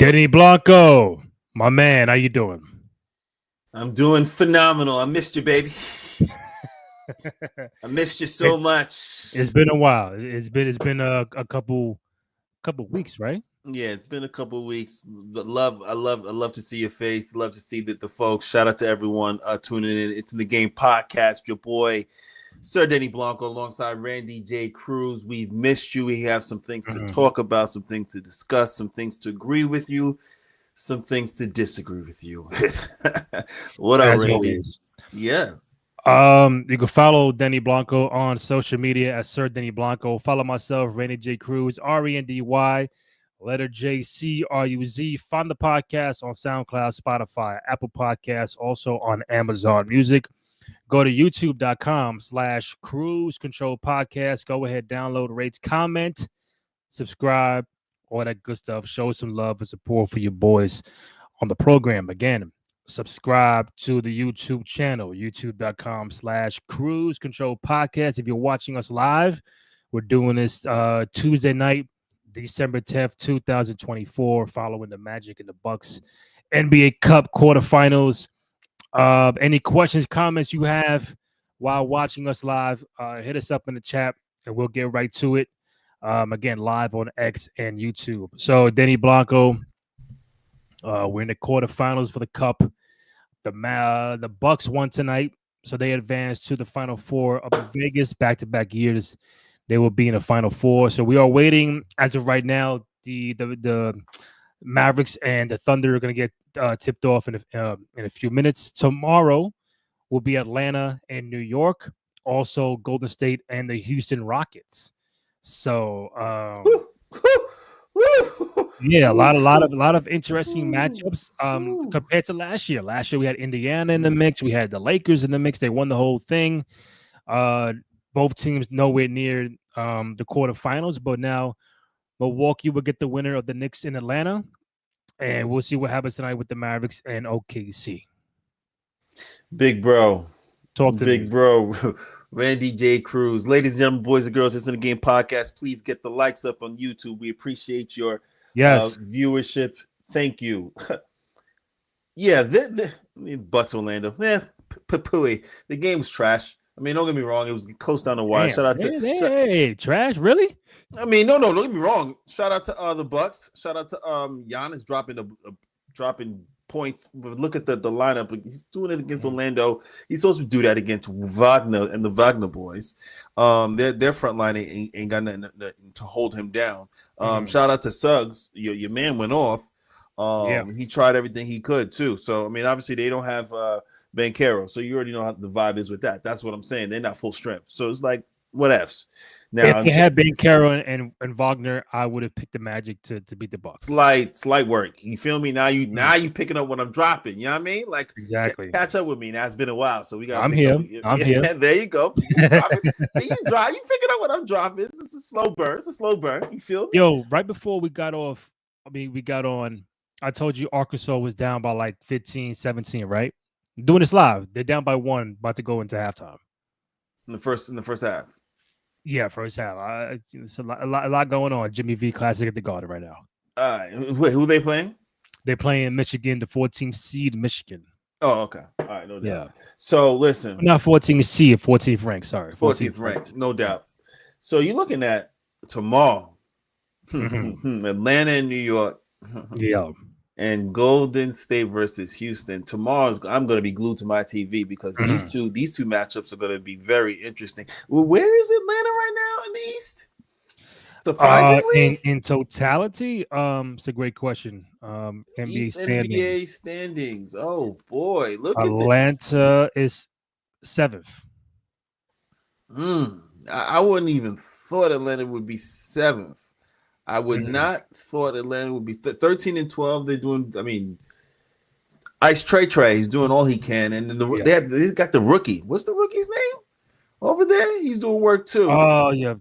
Denny Blanco, my man, how you doing? I'm doing phenomenal. I missed you, baby. I missed you so much. It's been a while. It's been a couple weeks, right? Yeah, it's been a couple of weeks. But I love to see your face. Love to see the folks. Shout out to everyone tuning in. It's in the Game podcast. Your boy, Sir Denny Blanco, alongside Randy J. Cruz. We've missed you. We have some things to talk about, some things to discuss, some things to agree with you, some things to disagree with you. What up, Randy? Always. Yeah. You can follow Denny Blanco on social media at Sir Denny Blanco. Follow myself, Randy J. Cruz, Rendy, letter J C R U Z. Find the podcast on SoundCloud, Spotify, Apple Podcasts, also on Amazon Music. Go to youtube.com/Cruise Control Podcast. Go ahead, download, rate, comment, subscribe, all that good stuff. Show some love and support for your boys on the program. Again, subscribe to the YouTube channel, youtube.com/Cruise Control Podcast. If you're watching us live, we're doing this Tuesday night, December 10th, 2024, following the Magic and the Bucks NBA Cup quarterfinals. Any questions, comments you have while watching us live, hit us up in the chat and we'll get right to it. Again, live on X and YouTube. So, Denny Blanco, we're in the quarterfinals for the Cup. The Bucks won tonight, so they advanced to the Final Four up in Vegas. Back-to-back years, they will be in the Final Four. So we are waiting. As of right now, the Mavericks and the Thunder are going to get tipped off in a few minutes. Tomorrow will be Atlanta and New York, also Golden State and the Houston Rockets. So yeah, a lot of interesting matchups compared to last year. Last year we had Indiana in the mix, we had the Lakers in the mix. They won the whole thing. Both teams nowhere near the quarterfinals, but now Milwaukee will get the winner of the Knicks in Atlanta, and we'll see what happens tonight with the Mavericks and OKC. Big bro. Talk to Big me. Bro. Randy J. Cruz. Ladies and gentlemen, boys and girls, it's in the Game podcast. Please get the likes up on YouTube. We appreciate your viewership. Thank you. Yeah, the Bucks Orlando. The game was trash. I mean, don't get me wrong. It was close down the wire. Shout out to trash, really? I mean, no, don't get me wrong. Shout out to the Bucks. Shout out to Giannis dropping points. But look at the lineup. He's doing it against Orlando. He's supposed to do that against Wagner and the Wagner boys. Their front line ain't got nothing to hold him down. Shout out to Suggs. Your man went off. He tried everything he could too. So I mean, obviously they don't have Banchero, so you already know how the vibe is with that. That's what I'm saying. They're not full strength. So it's like whatevs. Now, if they had Banchero and Wagner, I would have picked the Magic to beat the Bucks. Slight work. You feel me? Now you picking up what I'm dropping. You know what I mean? Like exactly. Catch up with me. Now it's been a while, so we got. I'm here. There you go. You picking up what I'm dropping. It's a slow burn. You feel me? Yo, right before we got off, we got on. I told you Arkansas was down by like 15, 17, right? I'm doing this live. They're down by 1, about to go into halftime. In the first half. Yeah, first half. It's a lot going on. Jimmy V Classic at the Garden right now. All right. Wait, who they playing? They're playing Michigan, the 14th seed Michigan. Oh, okay. All right, no doubt. Yeah. So listen. Not 14th seed, 14th ranked. Sorry. 14th ranked, no doubt. So you're looking at tomorrow. Atlanta and New York. Yeah. And Golden State versus Houston. Tomorrow I'm going to be glued to my TV because these two matchups are going to be very interesting. Where is Atlanta right now in the East? Surprisingly, in totality, it's a great question. NBA standings. Oh boy, look at Atlanta is 7th. I wouldn't even thought Atlanta would be 7th. I would not thought Atlanta would be 13 and 12. They're doing. I mean, Ice Trey. He's doing all he can, and then they got the rookie. What's the rookie's name over there? He's doing work too. Oh yeah,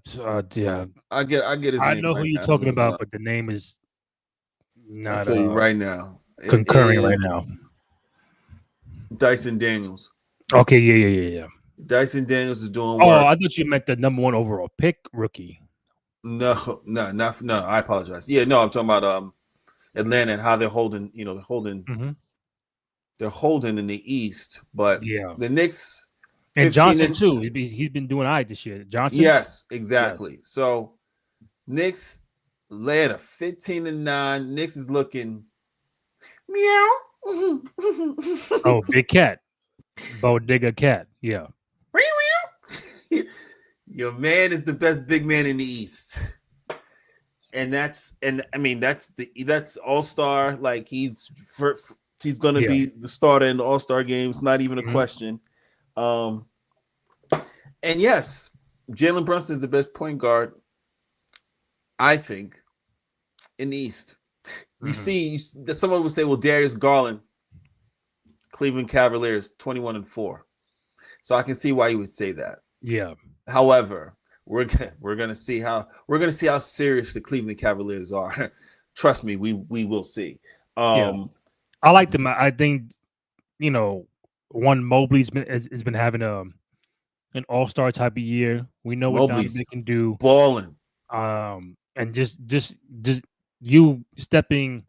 yeah. I get his name. I know who you're talking about, but the name is not. I'll tell you right now. Concurring right now. Dyson Daniels. Okay, yeah. Dyson Daniels is doing work. Oh, I thought you meant the number 1 overall pick rookie. No. I apologize. Yeah, no, I'm talking about Atlanta and how they're holding. Mm-hmm. They're holding in the East, but Yeah. the Knicks And 15 Johnson and too. He's been doing all right this year. Johnson. yes, Yes. exactly. So Knicks led a 15-9. Knicks is looking meow. Oh, big cat. Bodega cat. Yeah. Your man is the best big man in the East. And that's all-star. Like he's gonna Yeah. be the starter in the all-star games, not even a Mm-hmm. question. And yes, Jalen Brunson is the best point guard, I think, in the East. You Mm-hmm. see, someone would say, well, Darius Garland, Cleveland Cavaliers, 21-4. So I can see why you would say that. Yeah. However, we're gonna see how serious the Cleveland Cavaliers are. Trust me, we will see. Yeah. I like them. I think, one Mobley's has been having an all-star type of year. We know what Mobley's Donovan can do. balling. And just you stepping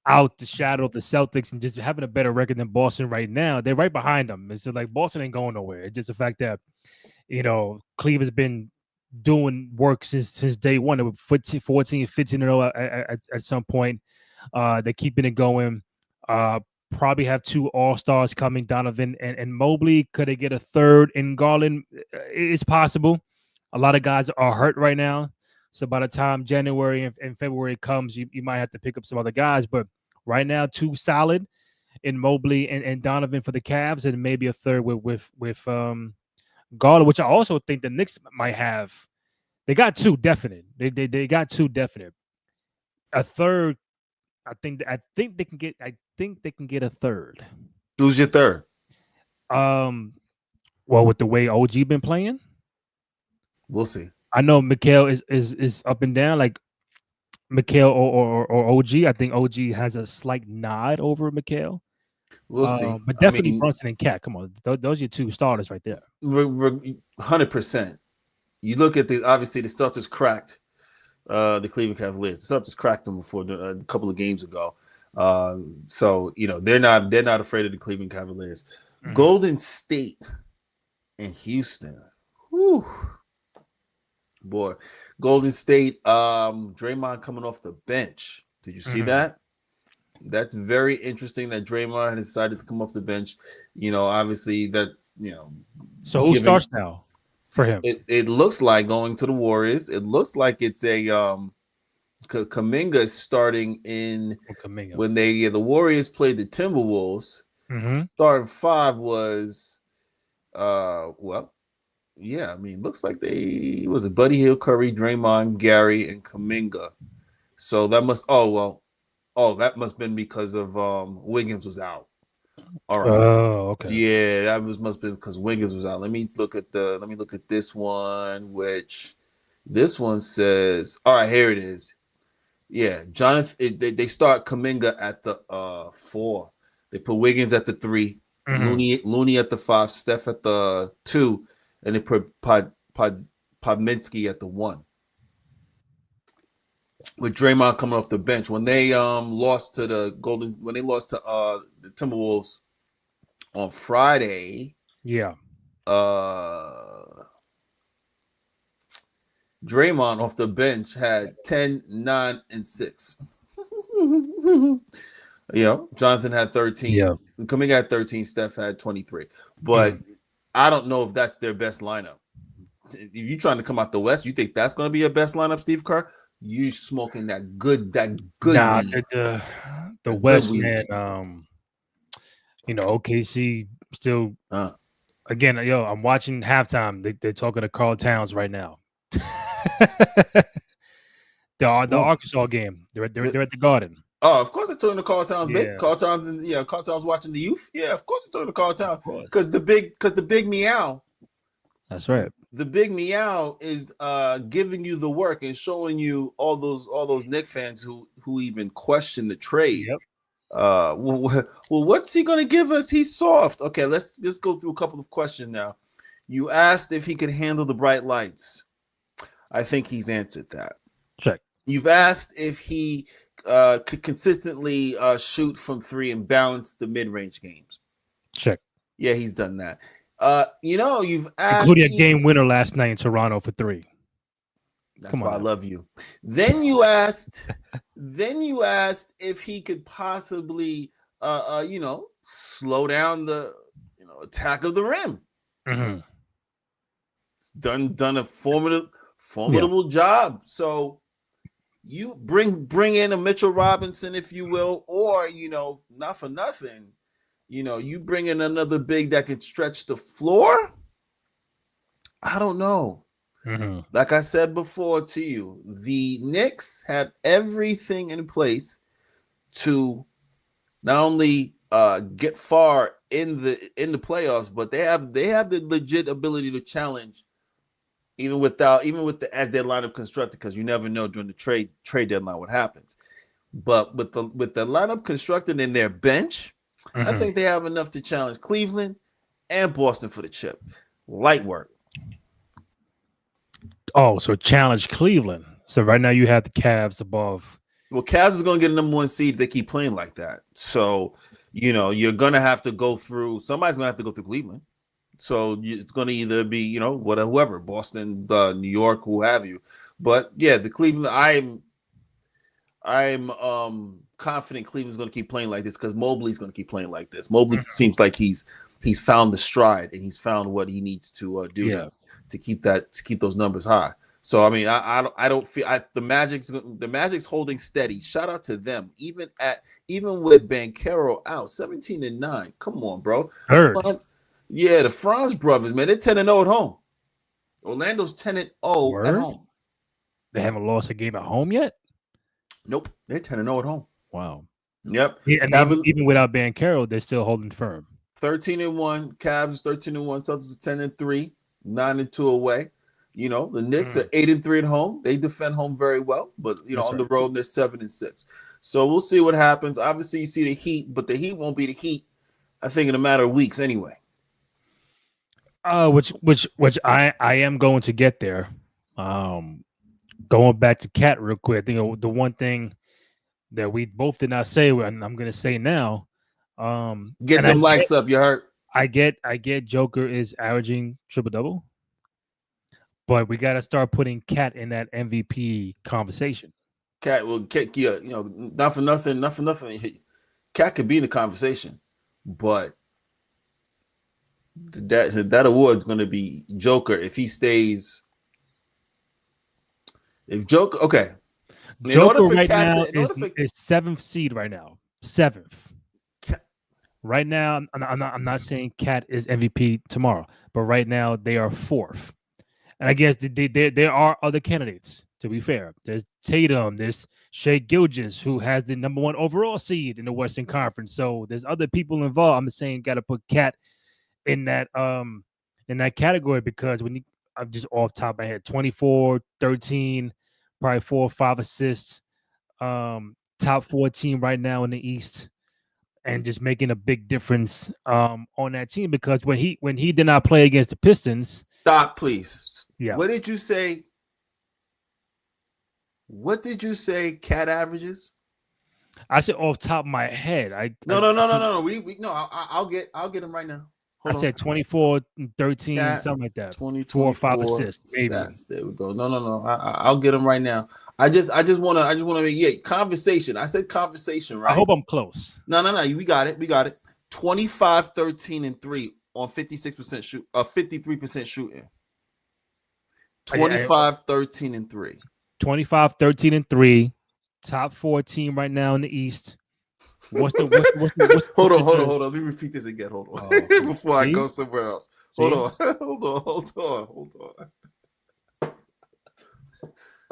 out the shadow of the Celtics and just having a better record than Boston right now. They're right behind them. It's just like Boston ain't going nowhere. It's just the fact that Cleveland's been doing work since day one. They were 14, 15 at some point. They're keeping it going. Probably have two all-stars coming, Donovan and Mobley. Could they get a third in Garland? It's possible. A lot of guys are hurt right now. So by the time January and February comes, you might have to pick up some other guys. But right now, two solid in Mobley and Donovan for the Cavs, and maybe a third with Garland, which I also think the Knicks might have. They got two definite. They got two definite. A third, I think they can get. I think they can get a third. Who's your third? Well, with the way OG been playing, We'll see. I know Mikhail is up and down. Like Mikhail or OG. I think OG has a slight nod over Mikhail. We'll see. But definitely Brunson and Cat. Come on, those are your two starters right there. 100%. You look at obviously the Celtics cracked the Cleveland Cavaliers. The Celtics cracked them before a couple of games ago. So they're not afraid of the Cleveland Cavaliers. Mm-hmm. Golden State and Houston. Whew. Boy, Golden State. Draymond coming off the bench. Did you see that? That's very interesting that Draymond decided to come off the bench. Obviously that's So who starts now for him? It looks like going to the Warriors. It looks like it's a Kuminga is starting in when the Warriors played the Timberwolves. Mm-hmm. Starting five was looks like was a Buddy Hield, Curry, Draymond, Gary, and Kuminga. So that must that must have been because of Wiggins was out. All right. Oh, okay. Yeah, that must have been because Wiggins was out. Let me look at this one, which this one says, all right, here it is. Yeah, Jonathan. They start Kuminga at the 4. They put Wiggins at the 3, Looney at the 5, Steph at the 2, and they put Podminsky at the 1. With Draymond coming off the bench when they lost to the Timberwolves on Friday. Yeah. Draymond off the bench had 10, 9, and 6. Jonathan had 13. Yeah. Coming at 13, Steph had 23. But I don't know if that's their best lineup. If you're trying to come out the West, you think that's going to be your best lineup, Steve Kerr? You smoking that good. Nah, the West, man. OKC still. Again, I'm watching halftime. They're talking to Karl Towns right now. the Arkansas game. They're at the Garden. Oh, of course they're talking to Karl Towns. Yeah. Karl Towns watching the youth. Yeah, of course they're talking to Karl Towns because the big meow. That's right. The big meow is giving you the work and showing you all those Knicks fans who even question the trade. Yep. Well, what's he gonna give us? He's soft. Okay, let's go through a couple of questions now. You asked if he could handle the bright lights. I think he's answered that. Check. You've asked if he could consistently shoot from three and balance the mid-range games. Check. Yeah, he's done that. You've asked, including a game winner last night in Toronto for 3. That's Come why on I now. love you. Then you asked if he could possibly, slow down the, attack of the rim. Mm-hmm. It's done a formidable job. So you bring in a Mitchell Robinson, if you will, or not for nothing, you bring in another big that can stretch the floor. I don't know. Mm-hmm. Like I said before to you, the Knicks have everything in place to not only get far in the playoffs, but they have the legit ability to challenge even with the as their lineup constructed, because you never know during the trade deadline what happens. But with the lineup constructed in their bench, I think they have enough to challenge Cleveland and Boston for the chip. Light work. Oh, so challenge Cleveland. So right now you have the Cavs above. Well, Cavs is going to get a number 1 seed if they keep playing like that. So, you're going to have to go through. Somebody's going to have to go through Cleveland. So it's going to either be, whoever, Boston, New York, who have you. But yeah, the Cleveland. I'm confident Cleveland's going to keep playing like this because Mobley's going to keep playing like this. Mobley seems like he's found the stride and he's found what he needs to do to keep those numbers high. So I mean, I don't feel the Magic's holding steady. Shout out to them, even with Banchero out, 17-9. Come on, bro. The Franz brothers, man, they're 10-0 at home. Orlando's 10-0 at home. They haven't lost a game at home yet. Nope, they're 10-0 at home. Wow. Yep. Yeah, and even without Banchero, they're still holding firm. 13-1. Cavs 13-1. Celtics 10-3. 9-2 away. The Knicks are 8-3 at home. They defend home very well, but on the road they're 7-6. So we'll see what happens. Obviously, you see the Heat, but the Heat won't be the Heat, I think, in a matter of weeks anyway. Which I am going to get there. Going back to Cat real quick, I think the one thing that we both did not say, and I'm going to say now, get them likes up. You heard? I get Joker is averaging triple-double, but we got to start putting Cat in that MVP conversation. Cat will kick you, not for nothing. Cat could be in the conversation, but that award's going to be Joker if he stays. If Joker, okay. Joker right now is 7th seed right now. 7th. Right now, I'm not saying Cat is MVP tomorrow, but right now they are 4th. And I guess there are other candidates, to be fair. There's Tatum, there's Shai Gilgeous, who has the number 1 overall seed in the Western Conference. So there's other people involved. I'm just saying got to put Cat in that category because I'm just off the top of my head, 24, 13, probably 4 or 5 assists, top 14 right now in the East, and just making a big difference on that team because when he did not play against the Pistons. Stop, please. Yeah. What did you say? Cat averages? I said off the top of my head. No. I'll get him right now. I said 24, 13, something like that. 4 or 5 assists, maybe. Stats. There we go. No. I'll get him right now. I just want to make conversation. I said conversation, right? I hope I'm close. No. We got it. 25, 13, and 3 on 56% shoot. 53% shooting. 25, 13, and 3. 25, 13, and 3. Top 4 team right now in the East. What's hold on. Let me repeat this again. Hold on. Before I go somewhere else. Hold on.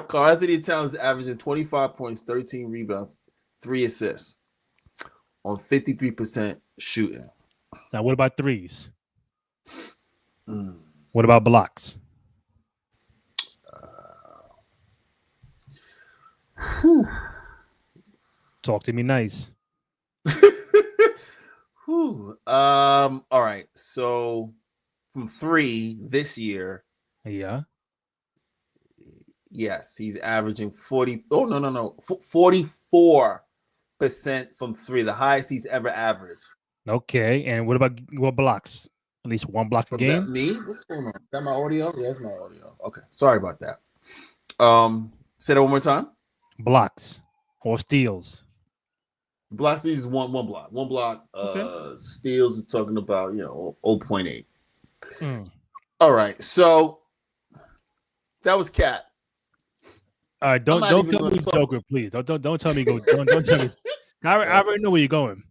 Karl Anthony Towns is averaging 25 points, 13 rebounds, 3 assists on 53% shooting. Now, what about threes? What about blocks? Talk to me nice. All right. So from 3 this year. Yeah. Yes, he's averaging 40. Oh, no. 44% from three, the highest he's ever averaged. Okay, and what about what blocks? At least one block a Was game. that me? What's going on? Is that my audio? Yeah, that's my audio. Okay, sorry about that. Say that one more time. Blocks or steals. Blocks is one block. One block. Okay. Steals are talking about 0.8. Mm. All right, so that was Cat. All right, I'm don't not even tell going me to talk. Joker, please. Don't tell me go. Don't tell me. I already know where you're going.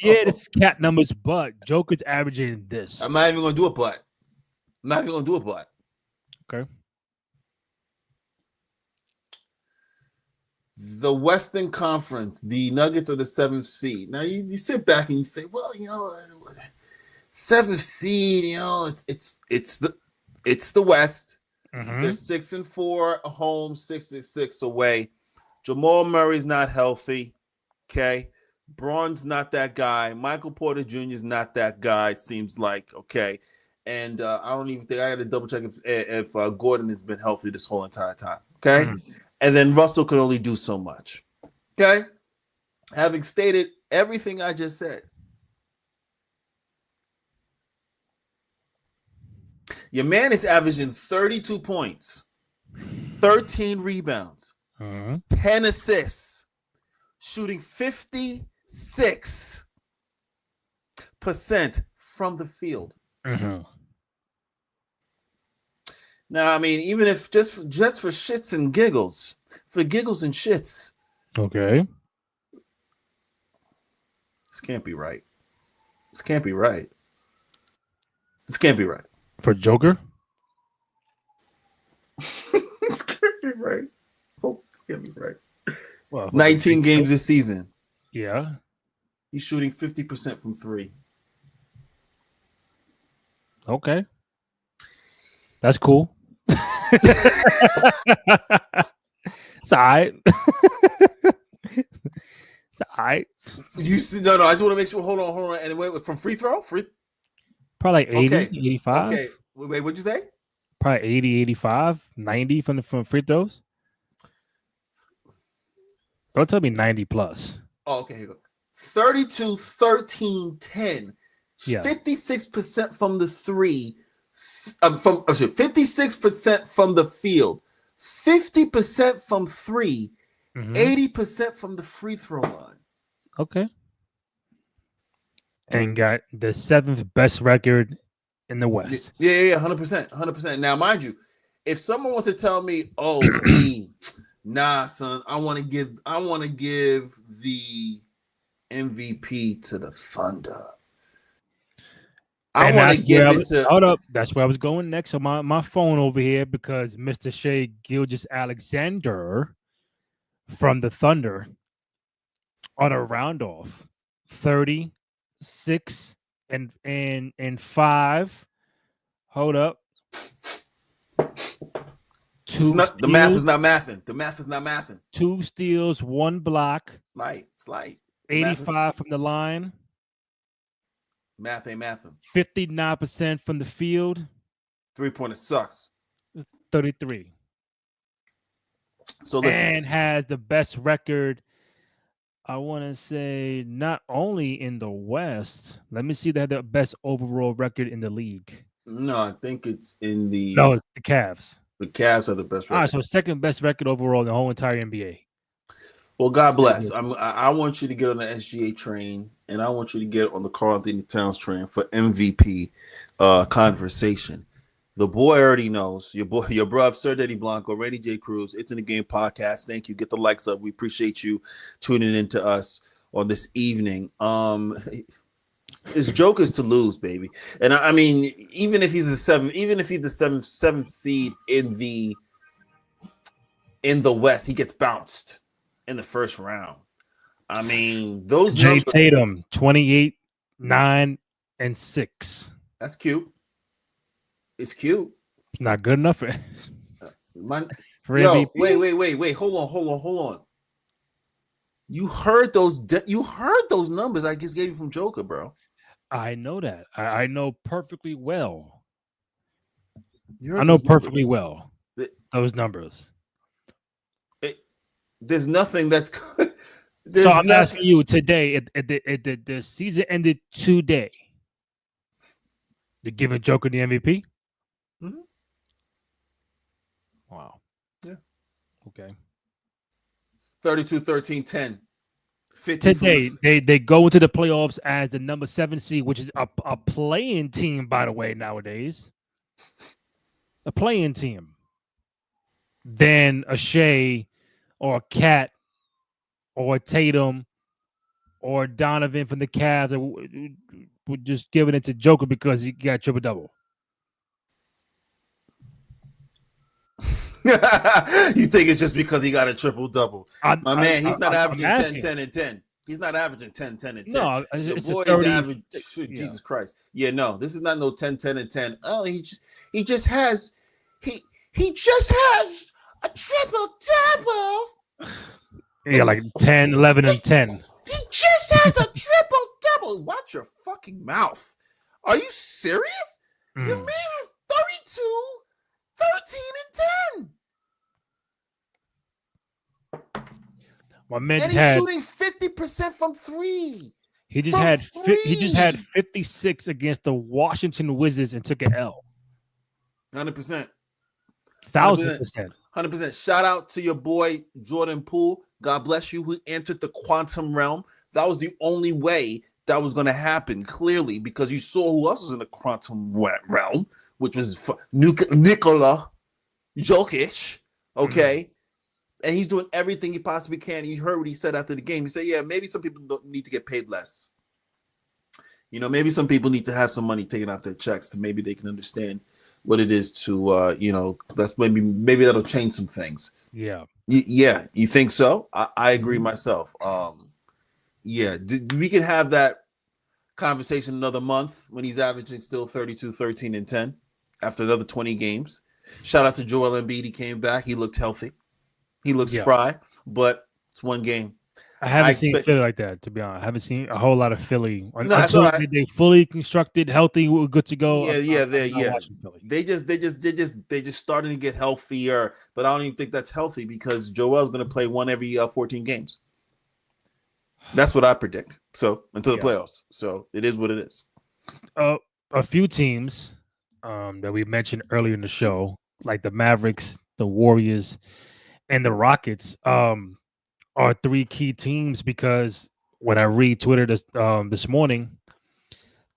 Yeah, Oh, this is cat numbers, but Joker's averaging this. I'm not even going to do a but. I'm not even going to do a but. Okay. The Western Conference, the Nuggets are the 7th seed. Now you sit back and you say, well, 7th seed, it's the West. Mm-hmm. They're 6-4 home, 6-6 away. Jamal Murray's not healthy. Okay. Braun's not that guy. Michael Porter Jr. is not that guy, it seems like. Okay. And I don't even think I got to double check if Gordon has been healthy this whole entire time. Okay. Mm-hmm. And then Russell can only do so much. Okay. Having stated everything I just said, your man is averaging 32 points, 13 rebounds, 10 assists, shooting 56% from the field. Mm-hmm. Now, I mean, even if just for shits and giggles, for giggles and shits, Okay. this can't be right. This can't be right. This can't be right. For Joker? This can't be right. Oh, this can't be right. Well, 19 games this season. Yeah. He's shooting 50% from three. Okay. That's cool. It's all right. It's all right. You see, no, I just want to make sure. Hold on. And wait, from free throw? Probably like 80, Okay. 85. Okay. Wait, what'd you say? Probably 80, 85, 90 from free throws. Don't tell me 90 plus. Oh, okay, here you go. 32, 13, 10. Yeah. 56% from the three. 56% from the field. 50% from three. 80% from the free throw line. Okay. And got the 7th best record in the West. Yeah, 100%. Now, mind you, if someone wants to tell me, "Oh, nah, son, I want to give the MVP to the Thunder. I want to give it to." Hold up, that's where I was going next on my phone over here because Mr. Shea Gilgeous-Alexander from the Thunder on a round off 36 and 5. Hold up. The math is not mathing. The math is not mathing. 2 steals, 1 block. Slight. 85 from the line. Math ain't mathing. 59% from the field. 3-pointer sucks. 33. So listen. And has the best record, I want to say, not only in the West. Let me see. They had the best overall record in the league. No, I think it's in the... No, the Cavs. The Cavs are the best record. All right, so second best record overall in the whole entire NBA. Well, God bless. I want you to get on the SGA train, and I want you to get on the Karl-Anthony Towns train for MVP conversation. The boy already knows. Your bruv, Sir Denny Blanco, Randy J. Cruz. It's in the Game podcast. Thank you. Get the likes up. We appreciate you tuning in to us on this evening. His joke is to lose, baby. And I mean, even if he's the seventh seed in the West, he gets bounced in the first round. I mean, those Jay numbers, Tatum, 28, 9, and 6. That's cute. It's cute. It's not good enough for MVP. MVP. Wait. Hold on. You heard those numbers I just gave you from Joker, bro. I know that. I know perfectly well. I know perfectly well those numbers. There's nothing that's. So I'm asking you today. The season ended today. You're giving Joker the MVP? Mm-hmm. Wow. Yeah. Okay. 32-13-10. 50 Today, they go into the playoffs as the number 7 seed, which is a playing team, by the way, nowadays. A playing team. Then a Shea or a Cat or a Tatum or Donovan from the Cavs we're just giving it to Joker because he got triple-double. You think it's just because he got a triple-double? My man, he's not averaging 10, 10, and 10. He's not averaging 10, 10, and 10. No, the it's boy 30, is average. Jesus Christ. Yeah, no, this is not no 10, 10, and 10. Oh, he just has a triple-double. Yeah, like 10, 11, and 10. He just has a triple-double. Watch your fucking mouth. Are you serious? Your man has 32, 13, and 10. My man and he's shooting 50% from 3. He just had 56 against the Washington Wizards and took an L. 100%. 1,000%. 100%. Shout out to your boy Jordan Poole. God bless you, who entered the quantum realm. That was the only way that was going to happen, clearly, because you saw who else was in the quantum realm, which was Nikola Jokic. Okay. And he's doing everything he possibly can. You heard what he said after the game. He said, yeah, maybe some people don't need to get paid less. You know, maybe some people need to have some money taken off their checks to maybe they can understand what it is to, that's maybe that'll change some things. Yeah. Yeah. You think so? I agree myself. Yeah. We can have that conversation another month when he's averaging still 32, 13, and 10 after another 20 games. Shout out to Joel Embiid. He came back. He looked healthy. He looks spry, but it's one game. I haven't seen Philly like that, to be honest. I haven't seen a whole lot of Philly. Until they fully constructed, healthy, good to go. Yeah. They just starting to get healthier, but I don't even think that's healthy because Joel's going to play one every 14 games. That's what I predict. So until the playoffs. So it is what it is. A few teams that we mentioned earlier in the show, like the Mavericks, the Warriors, and the Rockets are 3 key teams because when I read Twitter this morning,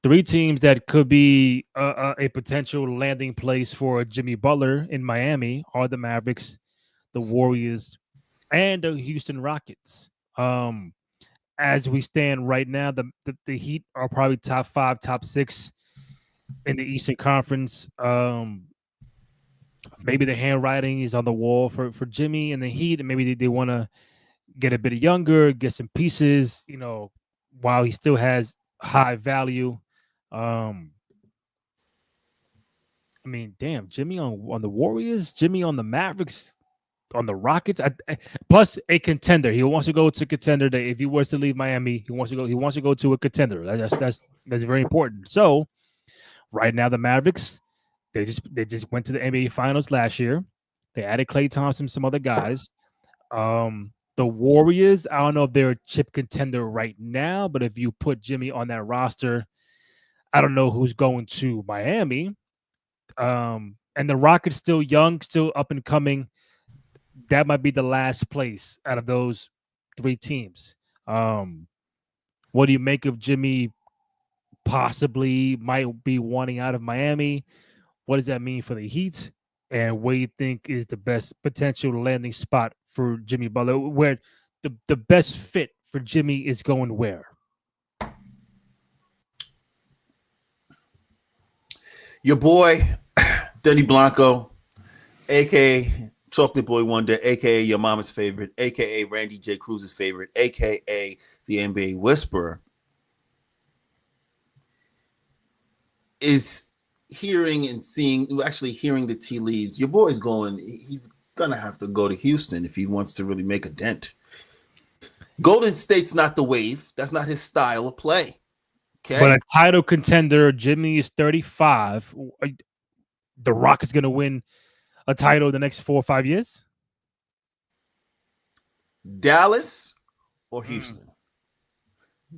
3 teams that could be a potential landing place for Jimmy Butler in Miami are the Mavericks, the Warriors, and the Houston Rockets. As we stand right now, the Heat are probably top 5, top 6 in the Eastern Conference. Maybe the handwriting is on the wall for Jimmy and the Heat, and maybe they want to get a bit younger, get some pieces, while he still has high value. I mean, damn, Jimmy on the Warriors, Jimmy on the Mavericks, on the Rockets, plus a contender. He wants to go to contender day. If he was to leave Miami, he wants to go to a contender. That's very important. So right now, the Mavericks, they just went to the NBA Finals last year. They added Klay Thompson, some other guys. The Warriors, I don't know if they're a chip contender right now, but if you put Jimmy on that roster, I don't know who's going to Miami. And the Rockets still young, still up and coming. That might be the last place out of those 3 teams. What do you make of Jimmy possibly might be wanting out of Miami? What does that mean for the Heat? And what do you think is the best potential landing spot for Jimmy Butler? Where the best fit for Jimmy is going where? Your boy, Denny Blanco, a.k.a. Chocolate Boy Wonder, a.k.a. your mama's favorite, a.k.a. Randy J. Cruz's favorite, a.k.a. the NBA Whisperer, is hearing and seeing, actually hearing the tea leaves. Your boy's he's going to have to go to Houston if he wants to really make a dent. Golden State's not the wave. That's not his style of play. Okay. But a title contender, Jimmy is 35. The Rock is going to win a title the next 4 or 5 years? Dallas or Mm. Houston?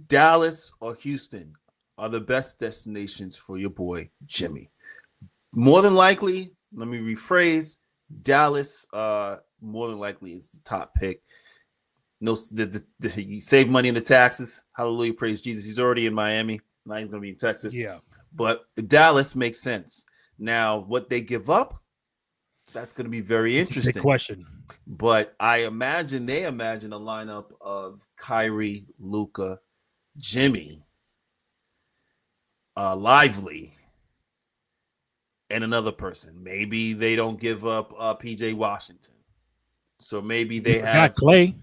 Dallas or Houston are the best destinations for your boy Jimmy. More than likely, let me rephrase, Dallas more than likely is the top pick. No, he saved money in the taxes. Hallelujah, praise Jesus. He's already in Miami. Now he's going to be in Texas. Yeah. But Dallas makes sense. Now, what they give up, that's going to be very It's a big interesting. question. But I imagine they imagine a lineup of Kyrie, Luka, Jimmy, Lively, and another person. Maybe they don't give up PJ Washington. So maybe they have Clay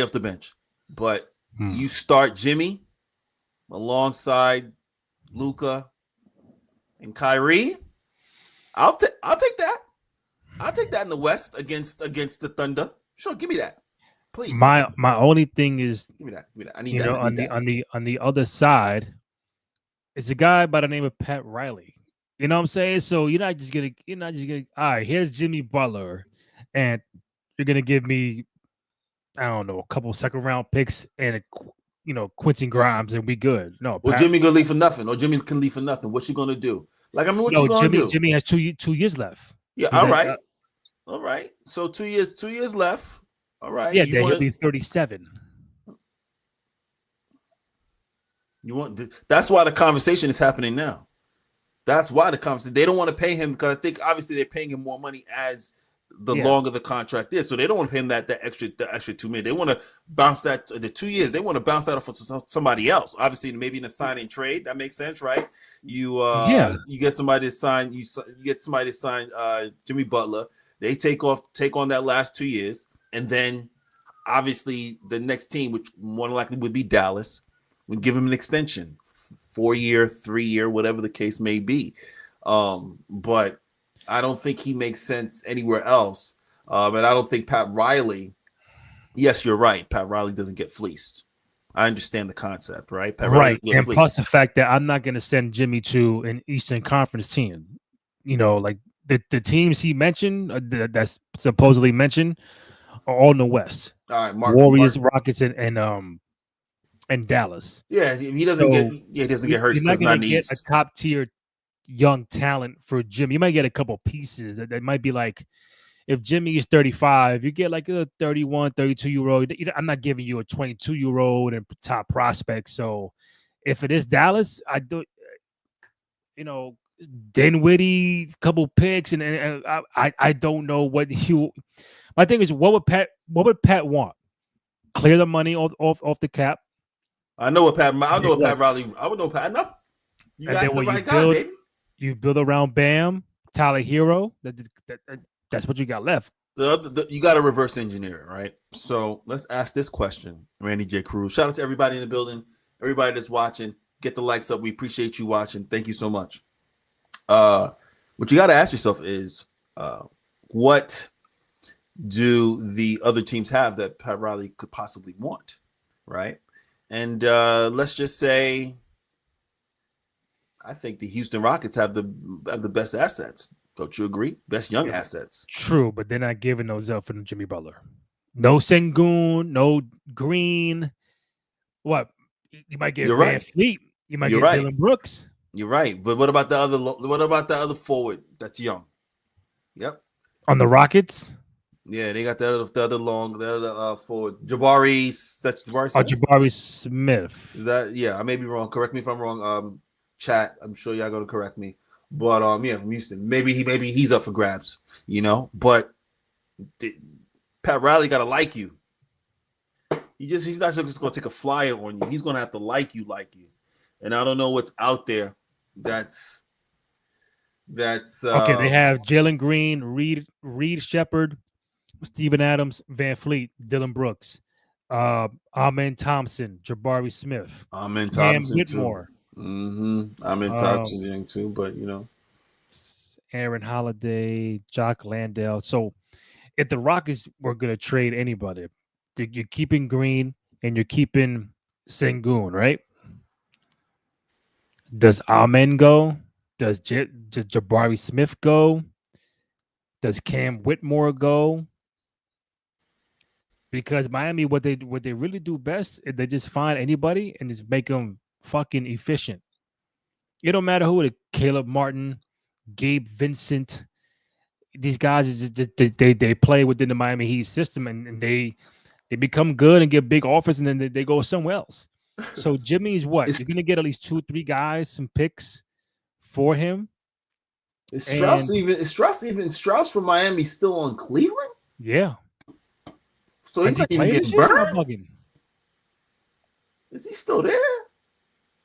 off the bench. But you start Jimmy alongside Luka and Kyrie. I'll take that. I'll take that in the West against the Thunder. Sure, give me that, please. My only thing is, give me that. I need that. On the other side, it's a guy by the name of Pat Riley. You know what I'm saying? So you're not just gonna. All right, here's Jimmy Butler, and you're gonna give me, I don't know, a couple second round picks and Quincy Grimes, and we good. No, Well, Jimmy gonna leave for nothing, or Jimmy can leave for nothing. What you gonna do? Like, I mean, what you gonna do? Jimmy has 2 years left. Yeah, all right. All right. So 2 years left. All right. Yeah, he'll be 37. That's why the conversation is happening now. That's why the conversation. They don't want to pay him because I think obviously they're paying him more money as the longer the contract is. So they don't want to pay him the extra $2 million. They want to bounce that the 2 years. They want to bounce that off of somebody else. Obviously, maybe in a signing trade. That makes sense, right? You get somebody to sign. You get somebody to sign Jimmy Butler. They take on that last 2 years, and then obviously the next team, which more than likely would be Dallas, would give him an extension, 4-year, 3-year, whatever the case may be. But I don't think he makes sense anywhere else. And I don't think Pat Riley. Yes, you're right. Pat Riley doesn't get fleeced. I understand the concept, right? Pat right, and plus the fact that I'm not going to send Jimmy to an Eastern Conference team. Like the teams he mentioned that's supposedly mentioned are all in the West. All right, Warriors, Rockets, and Dallas. Yeah, he doesn't get hurt. You're not going to get a top tier young talent for Jimmy. You might get a couple pieces that might be like, if Jimmy is 35, you get like a 31, 32-year-old. I'm not giving you a 22-year-old and top prospect. So if it is Dallas, I do, Dinwiddie, couple picks, and I don't know what he. My thing is, what would Pat want? Clear the money off the cap. I know what Pat. I know what Pat Riley. I would know Pat enough. You got the right guy, baby. You build around Bam, Tyler Hero. That's what you got left. You got to reverse engineer it, right? So let's ask this question, Randy J. Cruz. Shout out to everybody in the building, everybody that's watching. Get the likes up. We appreciate you watching. Thank you so much. What you got to ask yourself is, what do the other teams have that Pat Riley could possibly want, right? And let's just say, I think the Houston Rockets have the best assets. Don't you agree? Best young assets. True, but they're not giving those up for Jimmy Butler. No Sengun, no Green. What? You might get Van Fleet. You might get Dylan Brooks. You're right, but what about the other forward that's young? Yep. On the Rockets. Yeah, they got the other forward. Jabari. That's Jabari Smith. Jabari Smith. Is that? Yeah, I may be wrong. Correct me if I'm wrong. Chat. I'm sure y'all gonna correct me. But yeah, from Houston. Maybe he's up for grabs. But Pat Riley gotta like you. He's not just gonna take a flyer on you. He's gonna have to like you. And I don't know what's out there. That's okay. They have Jalen Green, Reed Shepard, Steven Adams, Van Fleet, Dylan Brooks, Amen Thompson, Jabari Smith, Amen Thompson Whitmore. Amen Thompson's young too, but Aaron Holiday, Jock Landale. So if the Rockets were going to trade anybody, you're keeping Green and you're keeping Sengun, right? Does Amen go? Does Jabari Smith go? Does Cam Whitmore go? because Miami, what they really do best is they just find anybody and just make them fucking efficient. It don't matter who it is, Caleb Martin, Gabe Vincent. These guys is just, they play within the Miami Heat system, and they become good and get big offers, and then they go somewhere else. So Jimmy's what? Is, You're gonna get at least 2-3 guys, some picks for him. is And Strauss from Miami still on Cleveland? yeah. So Has he's he not even played getting this year? Am I burned. bugging? Is he still there?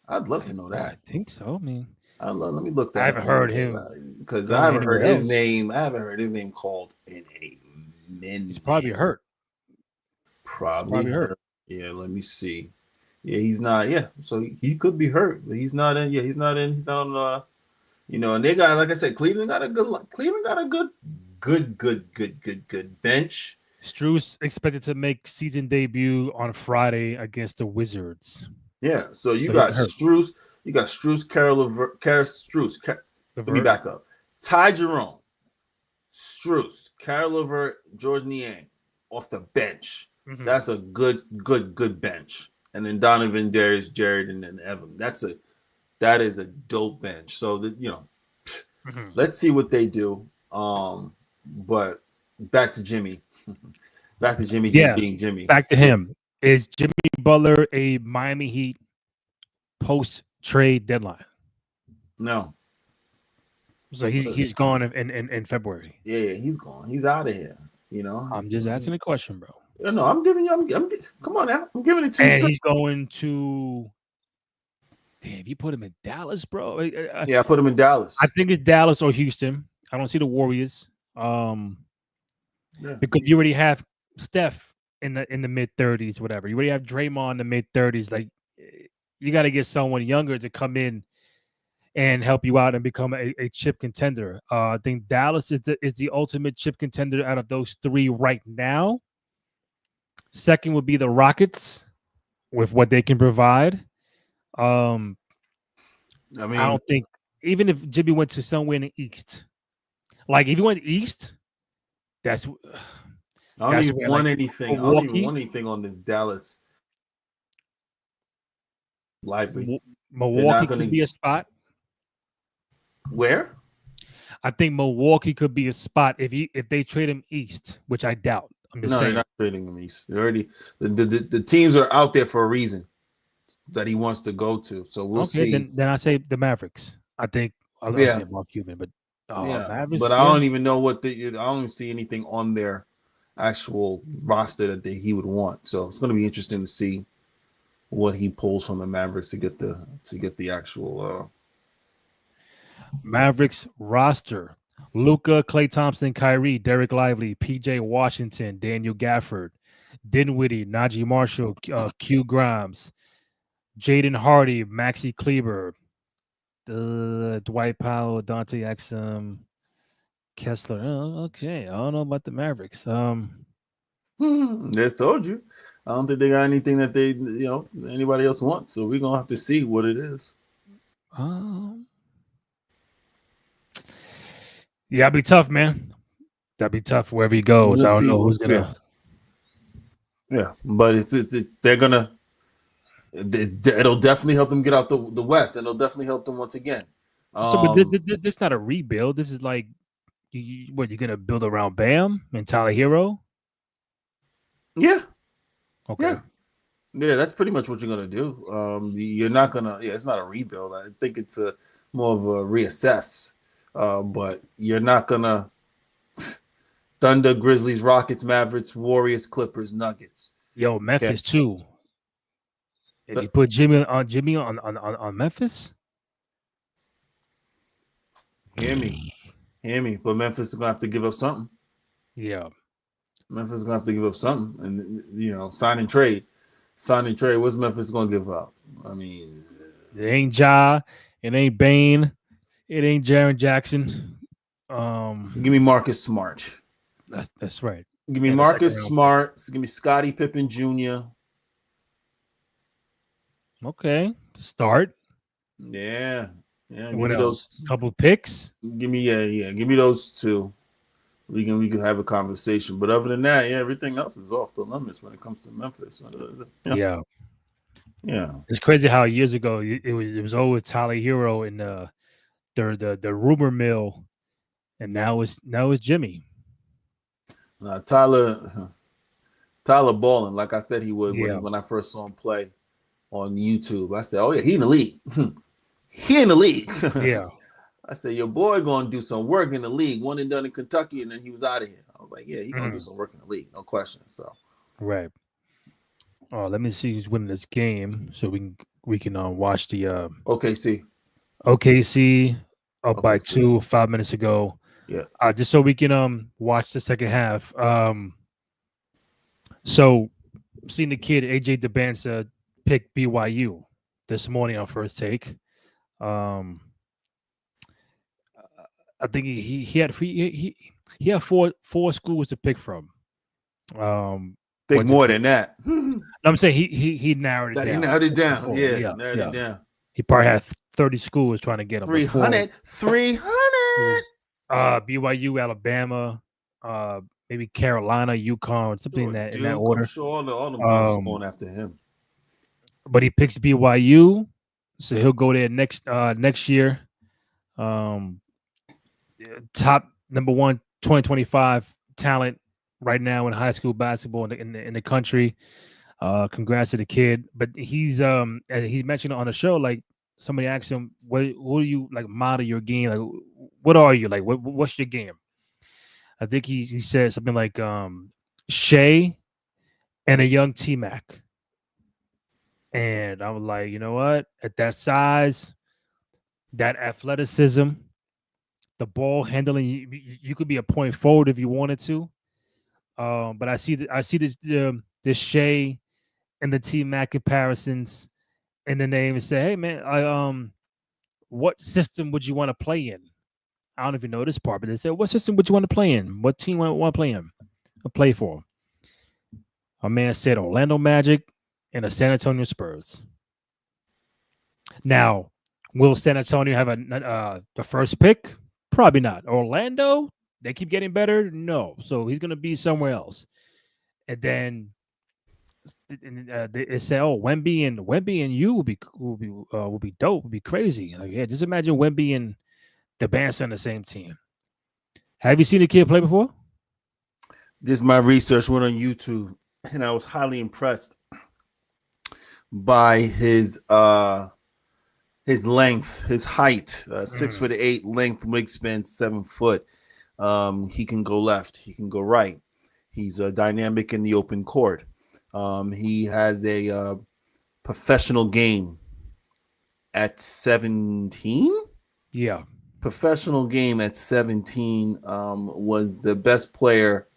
I'd love to know I that. think so. I mean, Let me look that. I haven't heard him because I haven't heard anywhere his else. name. I haven't heard his name called in a minute. He's probably hurt. Probably hurt. Yeah, let me see. Yeah, he's not. Yeah, so he could be hurt, but he's not in. Yeah, he's not in. He's not on. And they got, like I said, Cleveland got a good bench. Strus expected to make season debut on Friday against the Wizards. Yeah, so you got Strus. You got Strus, let me back up. Ty Jerome, Strus, Carol Levert, George Niang off the bench. Mm-hmm. That's a good bench. And then Donovan, Darius, Jared, and then Evan. That is a dope bench. So let's see what they do. But back to Jimmy. Back to Jimmy being Jimmy. Back to him. Is Jimmy Butler a Miami Heat post-trade deadline? No. So he's gone in February. Yeah, he's gone. He's out of here. I'm just asking a question, bro. No, I'm giving you. Come on now. I'm giving it to you. And he's going to. Damn, you put him in Dallas, bro. Yeah, I put him in Dallas. I think it's Dallas or Houston. I don't see the Warriors. Because you already have Steph in the mid-30s, whatever. You already have Draymond in the mid-30s. Like, you got to get someone younger to come in and help you out and become a chip contender. I think Dallas is the ultimate chip contender out of those three right now. Second would be the Rockets with what they can provide. I don't think, even if Jimmy went to somewhere in the East, like if he went East, I don't even want anything. I don't even want anything on this Dallas lively. Milwaukee could be a spot. Where? I think Milwaukee could be a spot if they trade him East, which I doubt. I'm just saying. They're not trading him East. They're already the teams are out there for a reason that he wants to go to. So we'll see. Then I say the Mavericks. I think I'll say Mark Cuban, but Mavericks. But I don't even know I don't even see anything on their actual roster that he would want. So it's going to be interesting to see what he pulls from the Mavericks to get the actual Mavericks roster. Luka, Klay Thompson, Kyrie, Derek Lively, PJ Washington, Daniel Gafford, Dinwiddie, Najee Marshall, Q Grimes, Jaden Hardy, Maxi Kleber, Dwight Powell, Dante Exum, Kessler. Oh, okay, I don't know about the Mavericks. Just told you. I don't think they got anything that they anybody else wants. So we're gonna have to see what it is. Yeah, it'd be tough, man. That'd be tough wherever he goes. I don't know who's gonna. Yeah, but they're gonna. It'll definitely help them get out the West, and it'll definitely help them once again. So, but this is not a rebuild. This is like, you're gonna build around Bam and Tyler Hero? Yeah. Okay. Yeah, that's pretty much what you're gonna do. You're not gonna. Yeah, it's not a rebuild. I think it's more of a reassess. But you're not gonna Thunder, Grizzlies, Rockets, Mavericks, Warriors, Clippers, Nuggets. Yo, Memphis too. If you put Jimmy on Memphis, hear me. But Memphis is gonna have to give up something. Yeah, Memphis is gonna have to give up something, and sign and trade. What's Memphis gonna give up? I mean, it ain't Ja, it ain't Bane. It ain't Jaren Jackson. Give me Marcus Smart. That's right. Give me Marcus Smart. Give me Scottie Pippen Jr. Okay, start. Yeah. What else? Couple picks. Give me Give me those two. we can have a conversation. But other than that, yeah, everything else is off the limits when it comes to Memphis. Yeah. Yeah. It's crazy how years ago it was always Tyler Hero in the rumor mill, and now it's Jimmy. Tyler balling like I said he would Yeah. when I first saw him play on YouTube. I said, "Oh yeah, he in the league. He in the league." Yeah. I said, "Your boy gonna do some work in the league. One and done in Kentucky, and then he was out of here." I was like, "Yeah, he gonna do some work in the league, no question." So Right. Oh, let me see who's winning this game so we can watch the OKC. OKC up by OKC. 2 5 minutes ago. Yeah. Just so we can watch the second half. So seeing the kid AJ Dybansta pick BYU this morning on First Take. Um, I think he had four schools to pick from. Think more than that. I'm saying he narrowed it down. He narrowed it down. Yeah, narrowed it down. He probably had 30 schools trying to get him. 300. BYU, Alabama, maybe Carolina, UConn, something in that order. I'm sure all them teams going after him. But he picks BYU, so he'll go there next year. Top number 1 2025 talent right now in high school basketball in the country. Congrats to the kid. But he's mentioned on the show, like somebody asked him, "What do you like model your game? Like, what are you like? What's your game?" I think he said something like Shea and a young T-Mac. And I was like, you know what? At that size, that athleticism, the ball handling, you could be a point forward if you wanted to. But I see this Shea and the T-Mac comparisons in the name and say, hey man, what system would you want to play in? I don't know if you know this part, but they said, what system would you want to play in? What team want to play in? Or play for? A man said Orlando Magic and the San Antonio Spurs. Now, will San Antonio have the first pick? Probably not. Orlando, they keep getting better? No. So he's going to be somewhere else. And then they say, oh, Wemby and you will be dope, will be crazy. Like, yeah, just imagine Wemby and Dybansta on the same team. Have you seen the kid play before? This my research went on YouTube, and I was highly impressed by his length, his height, 6'8", length, wingspan 7 foot. He can go left, he can go right. He's dynamic in the open court. He has a professional game at 17. Yeah. Professional game at 17. Was the best player,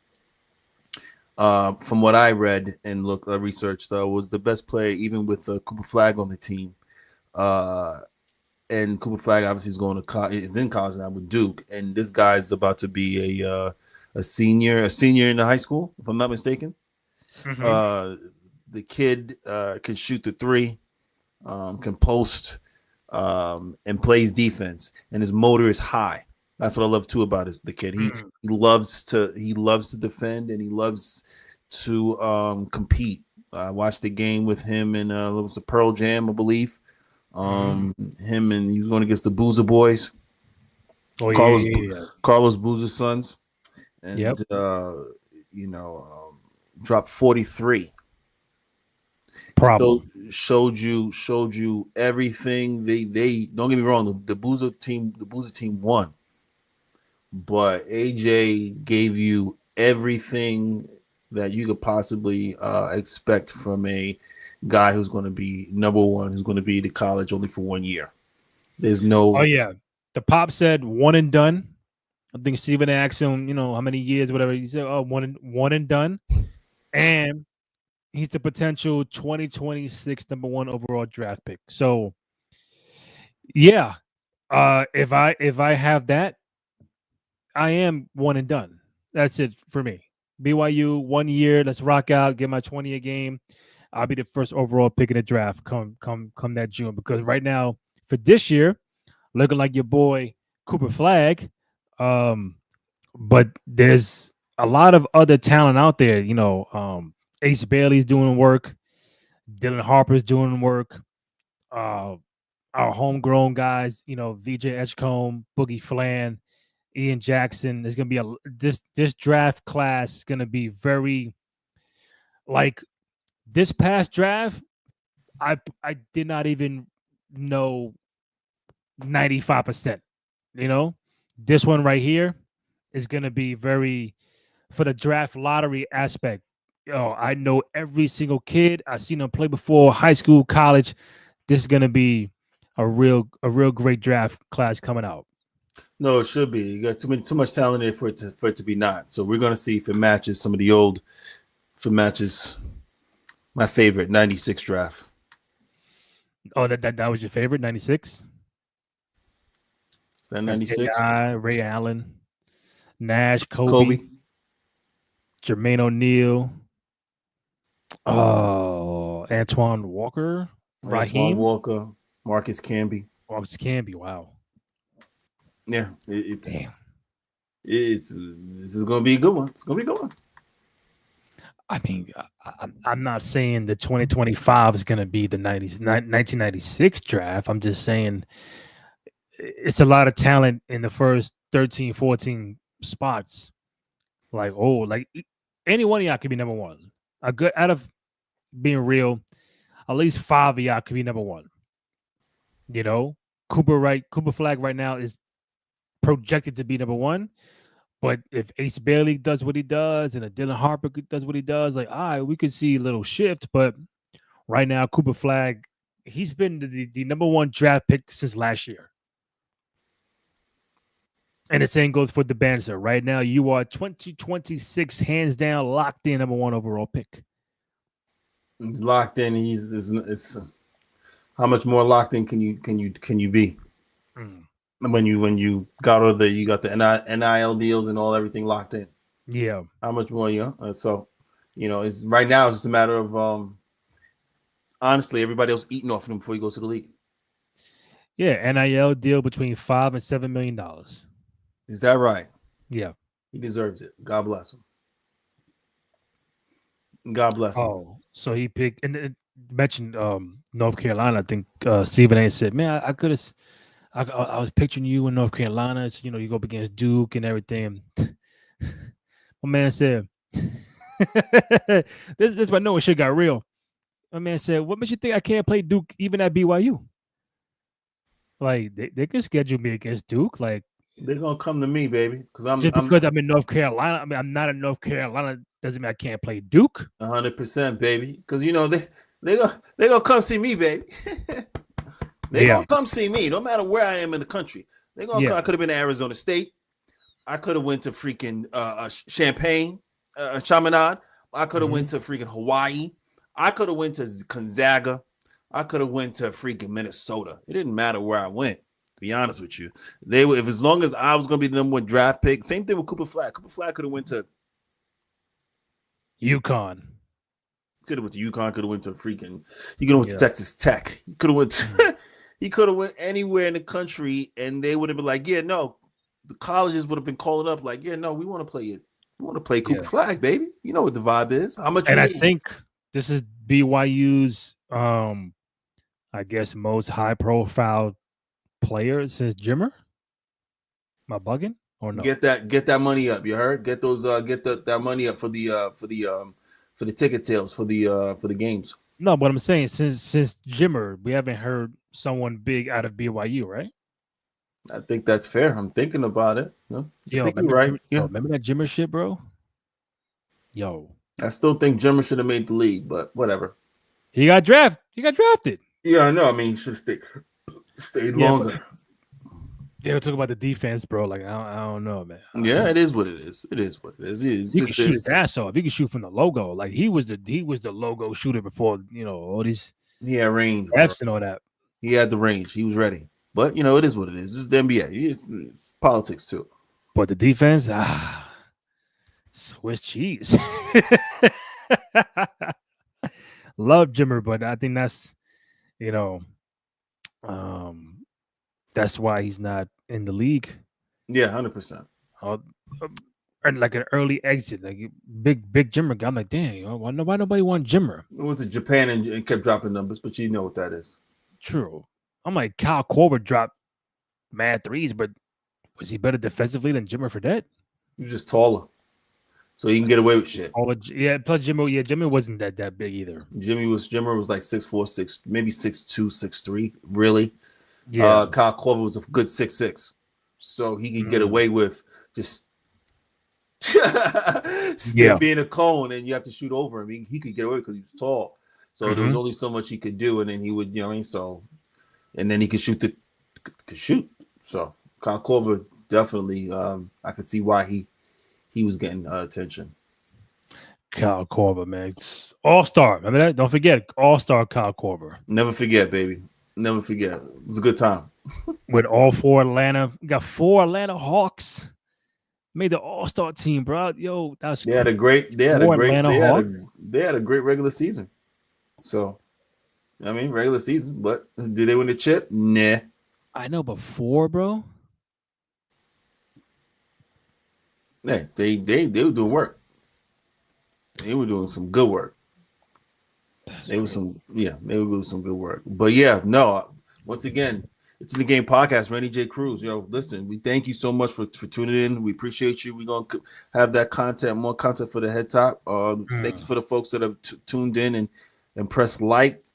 from what I read and researched, was the best player even with Cooper Flagg on the team. And Cooper Flagg obviously is in college now with Duke, and this guy's about to be a senior in the high school, if I'm not mistaken. Mm-hmm. The kid can shoot the three, can post, and plays defense, and his motor is high. That's what I love too about the kid. He loves to defend, and he loves to compete. I watched the game with him in it was the Pearl Jam, I believe. Him and he was going against the Boozer Boys. Oh, Carlos Boozer's sons, and dropped 43. Problem. So showed you everything. They don't get me wrong. The Boozer team won, but AJ gave you everything that you could possibly expect from a guy who's going to be number one, who's going to be to college only for 1 year. There's no. Oh yeah, the pop said one and done. I think Steven asked him, how many years, whatever. He said, "Oh, one and done," and he's the potential 2026 number 1 overall draft pick. So, yeah, if I have that, I am one and done. That's it for me. BYU 1 year. Let's rock out. Get my 20 a game. I'll be the first overall pick in the draft come that June, because right now for this year, looking like your boy Cooper Flagg, but there's a lot of other talent out there. Ace Bailey's doing work. Dylan Harper's doing work. Uh, our homegrown guys, VJ Edgecombe, Boogie Flan, Ian Jackson. There's gonna be this draft class is gonna be very like this past draft. I did not even know 95%. This one right here is gonna be very for the draft lottery aspect. I know every single kid. I've seen them play before, high school, college. This is gonna be a real great draft class coming out. No, it should be. You got too much talent there for it to be not. So we're gonna see if it matches some of the old. If it matches my favorite '96 draft. Oh, that was your favorite '96. Is that '96? Ray Allen, Nash, Kobe. Jermaine O'Neal. Oh, Antoine Walker. Raheem Walker. Marcus Camby. Wow. Yeah, this is gonna be a good one. It's gonna be a good one. I mean, I'm not saying the 2025 is gonna be the 1996 draft. I'm just saying it's a lot of talent in the first 13, 14 spots. Like any one of y'all could be number one. A good out of being real, at least 5 of y'all could be number one. Cooper Flag right now is projected to be number one. But if Ace Bailey does what he does and Dylan Harper does what he does, we could see a little shift. But right now, Cooper Flag, he's been the number one draft pick since last year. And the same goes for Dybansta. Right now, you are 2026 hands down locked in number one overall pick. Locked in. It's how much more locked in can you be? When you got the NIL deals and everything locked in. Yeah. How much more it's right now it's just a matter of honestly everybody else eating off of him before he goes to the league. Yeah, NIL deal between $5 and $7 million. Is that right? Yeah. He deserves it. God bless him. God bless him. Oh, so he picked and mentioned North Carolina. I think Stephen A said, "Man, I could have. I was picturing you in North Carolina. So, you go up against Duke and everything." My man said, "This is why no shit got real." My man said, "What makes you think I can't play Duke even at BYU? Like they can schedule me against Duke. Like they're gonna come to me, baby, because I'm in North Carolina. I mean, I'm not in North Carolina. Doesn't mean I can't play Duke. 100%, baby. Because they gonna come see me, baby. They gonna come see me, no matter where I am in the country. They gonna come. I could have been to Arizona State. I could have went to freaking Champaign, Chaminade. I could have went to freaking Hawaii. I could have went to Gonzaga. I could have went to freaking Minnesota. It didn't matter where I went. To be honest with you, they were as long as I was gonna be the number one draft pick. Same thing with Cooper Flag. Cooper Flag could have went to UConn. Could have went to UConn. Could have went to freaking. He could have went to Texas Tech. He could have went. He could have went anywhere in the country, and they would have been like, "Yeah, no." The colleges would have been calling up like, "Yeah, no, we want to play it. We want to play Cooper Flag, baby. You know what the vibe is. How much?" And I think this is BYU's, I guess, most high-profile player since Jimmer. Am I bugging or no? Get that money up. You heard? Get those. Get that money up for the ticket sales for the games. No, but I'm saying since Jimmer, we haven't heard someone big out of BYU, right? I think that's fair. I'm thinking about it. No, I think you're right. Yeah, remember that Jimmer shit, bro? Yo, I still think Jimmer should have made the league, but whatever. He got drafted. Yeah, I know. I mean, he should stayed longer. They were talking about the defense, bro. Like I don't know, man. Yeah, it is what it is. It is what it is. You can shoot his ass off. You can shoot from the logo. Like he was the logo shooter before all these. Yeah, range Fs and all that. He had the range. He was ready. But it is what it is. This is the NBA. It's politics too. But the defense, Swiss cheese. Love Jimmer, but I think that's that's why he's not in the league. Yeah, 100%. and like an early exit, like big Jimmer guy. I'm like, dang, why nobody want Jimmer? We went to Japan and kept dropping numbers, but you know what that is. True. I'm like, Kyle Korver dropped mad threes, but was he better defensively than Jimmer Fredette? He was just taller, so he can get away with shit. Yeah. Plus Jimmer wasn't that big either. Jimmer was like 6'4", maybe 6'2", 6'3", really. Yeah. Kyle Korver was a good 6'6", so he could get away with just being a cone, and you have to shoot over him. He could get away because he was tall, so there was only so much he could do, and then he would, you know what I mean? So, and then he could shoot So Kyle Korver definitely, I could see why he was getting attention. Kyle Korver, man, all-star. Remember that? Don't forget, all-star Kyle Korver. Never forget, baby. Never forget. It was a good time. With all four Atlanta, got 4 Atlanta Hawks. Made the all-star team, bro. Yo, that's they had a great regular season. So, I mean, regular season, but did they win the chip? Nah. I know, but 4, bro. Yeah, they were doing work. They were doing some good work. They were doing some good work. But yeah, no. Once again, it's in the game podcast. Randy J. Cruz. Yo, listen, we thank you so much for tuning in. We appreciate you. We're gonna have that content, more content for the head top. Thank you for the folks that have tuned in and pressed like.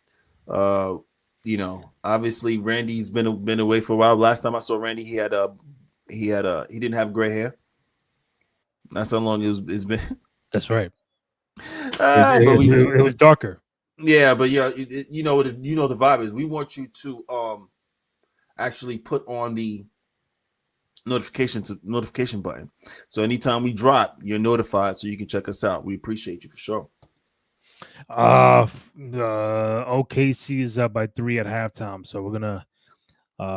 You know, obviously Randy's been away for a while. Last time I saw Randy, he didn't have gray hair. That's how long it's been. That's right. It was darker. Yeah, but yeah, you know the vibe is. We want you to actually put on the notification button, so anytime we drop, you're notified, so you can check us out. We appreciate you for sure. OKC is up by 3 at halftime, so we're gonna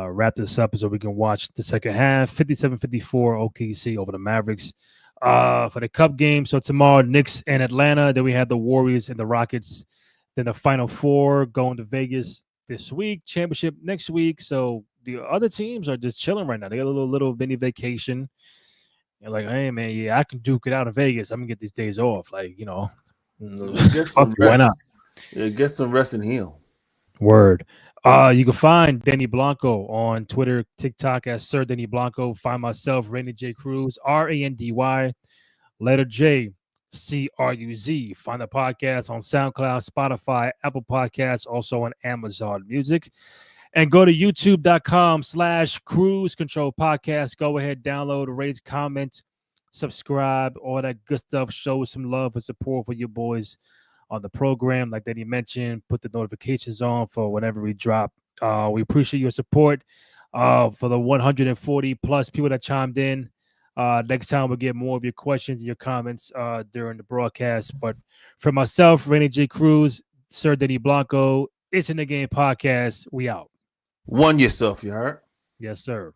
wrap this up so we can watch the second half. 57-54 OKC over the Mavericks. For the Cup game, so tomorrow Knicks and Atlanta. Then we have the Warriors and the Rockets. Then the Final Four going to Vegas this week. Championship next week. So the other teams are just chilling right now. They got a little mini vacation. They're like, hey man, yeah, I can duke it out in Vegas. I'm gonna get these days off. Like, you know, why not? Yeah, get some rest and heal. Word. You can find Denny Blanco on Twitter, TikTok as Sir Denny Blanco. Find myself, Randy J. Cruz, RANDY, letter J, CRUZ. Find the podcast on SoundCloud, Spotify, Apple Podcasts, also on Amazon Music. And go to youtube.com/Cruise Control Podcast. Go ahead, download, rate, comment, subscribe, all that good stuff. Show some love and support for your boys on the program. Like Denny mentioned, put the notifications on for whenever we drop. We appreciate your support for the 140 plus people that chimed in. Next time we'll get more of your questions and your comments during the broadcast. But for myself, Randy J. Cruz, Sir Denny Blanco, it's in the game podcast. We out. One yourself, you heard? Yes, sir.